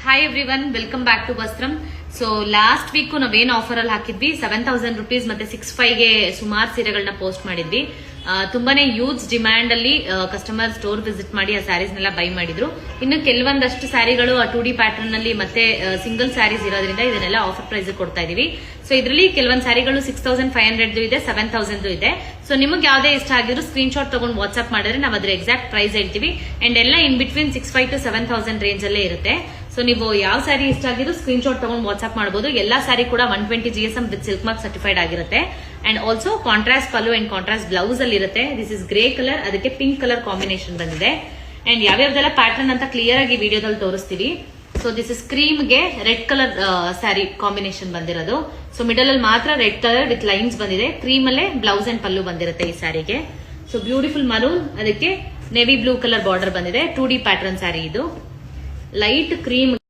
Hi everyone, welcome back to Vastram. So last week ನಾವೇನ್ offer ಅಲ್ಲಿ ಹಾಕಿದ್ವಿ, 7000 rupees ಮತ್ತೆ 65 ಸುಮಾರು ಸೀರೆಗಳನ್ನ ಪೋಸ್ಟ್ ಮಾಡಿದ್ವಿ. ತುಂಬಾನೇ ಯೂಸ್ ಡಿಮ್ಯಾಂಡ್ ಅಲ್ಲಿ ಕಸ್ಟಮರ್ ಸ್ಟೋರ್ ವಿಸಿಟ್ ಮಾಡಿ ಆ ಸ್ಯಾರೀಸ್ ನೆಲ್ಲ ಬೈ ಮಾಡಿದ್ರು. ಇನ್ನು ಕೆಲವೊಂದಷ್ಟು ಸ್ಯಾರಿಗಳು 2D ಪ್ಯಾಟರ್ನ್ ನಲ್ಲಿ ಮತ್ತೆ ಸಿಂಗಲ್ ಸ್ಯಾರೀಸ್ ಇರೋದ್ರಿಂದ ಇದನ್ನೆಲ್ಲ ಆಫರ್ ಪ್ರೈಸ್ ಕೊಡ್ತಾ ಇದೀವಿ. ಸೊ ಇದರಲ್ಲಿ ಕೆಲವೊಂದು ಸ್ಯಾರಿಗಳು 6500 ಇದೆ, 7000 ಇದೆ. ಸೊ ನಿಮಗೆ ಯಾವ್ದೇ ಇಷ್ಟ ಆಗಿದ್ರು ಸ್ಕ್ರೀನ್ ಶಾಟ್ ತಗೊಂಡು ವಾಟ್ಸ್ಆಪ್ ಮಾಡಿದ್ರೆ ನಾವು ಅದ್ರ ಎಕ್ಸಾಕ್ಟ್ ಪ್ರೈಸ್ ಹೇಳ್ತೀವಿ. ಅಂಡ್ ಎಲ್ಲ ಇನ್ ಬಿಟ್ವೀನ್ 65 to 7000 ರೇಂಜ್ ಅಲ್ಲೇ ಇರುತ್ತೆ. ಸೊ ನೀವು ಯಾವ ಸ್ಯಾರಿ ಇಷ್ಟ ಆಗಿದ್ರು ಸ್ಕ್ರೀನ್ ಶಾಟ್ ತಗೊಂಡು ವಾಟ್ಸ್ಆಪ್ ಮಾಡಬಹುದು. ಎಲ್ಲಾ ಸ್ಯಾರಿ ಕೂಡ 120 GSM with silk mark certified ಆಗಿರುತ್ತೆ. And also contrast pallu and contrast blouse ಅಲ್ಲಿ ಇರುತ್ತೆ. ದಿಸ್ ಇಸ್ ಗ್ರೇ ಕಲರ್, ಅದಕ್ಕೆ ಪಿಂಕ್ ಕಲರ್ ಕಾಂಬಿನೇಷನ್ ಬಂದಿದೆ. ಅಂಡ್ ಯಾವ್ಯಾವ್ದೆಲ್ಲ ಪ್ಯಾಟರ್ನ್ ಅಂತ ಕ್ಲಿಯರ್ ಆಗಿ ವಿಡಿಯೋದಲ್ಲಿ ತೋರಿಸ್ತೀವಿ. ಸೊ ದಿಸ್ ಇಸ್ ಕ್ರೀಮ್ ಗೆ ರೆಡ್ ಕಲರ್ ಸ್ಯಾರಿ ಕಾಂಬಿನೇಷನ್ ಬಂದಿರೋದು. ಸೊ ಮಿಡಲ್ ಅಲ್ಲಿ ಮಾತ್ರ ರೆಡ್ ಕಲರ್ ವಿತ್ ಲೈನ್ಸ್ ಬಂದಿದೆ. ಕ್ರೀಮ್ ಅಲ್ಲೇ ಬ್ಲೌಸ್ ಅಂಡ್ ಪಲ್ಲು ಬಂದಿರುತ್ತೆ ಈ ಸ್ಯಾರಿಗೆ. ಸೊ ಬ್ಯೂಟಿಫುಲ್ ಮರೂನ್, ಅದಕ್ಕೆ ನೇವಿ ಬ್ಲೂ ಕಲರ್ ಬಾರ್ಡರ್ ಬಂದಿದೆ. 2D ಪ್ಯಾಟರ್ನ್ ಸ್ಯಾರಿ ಇದು. Light cream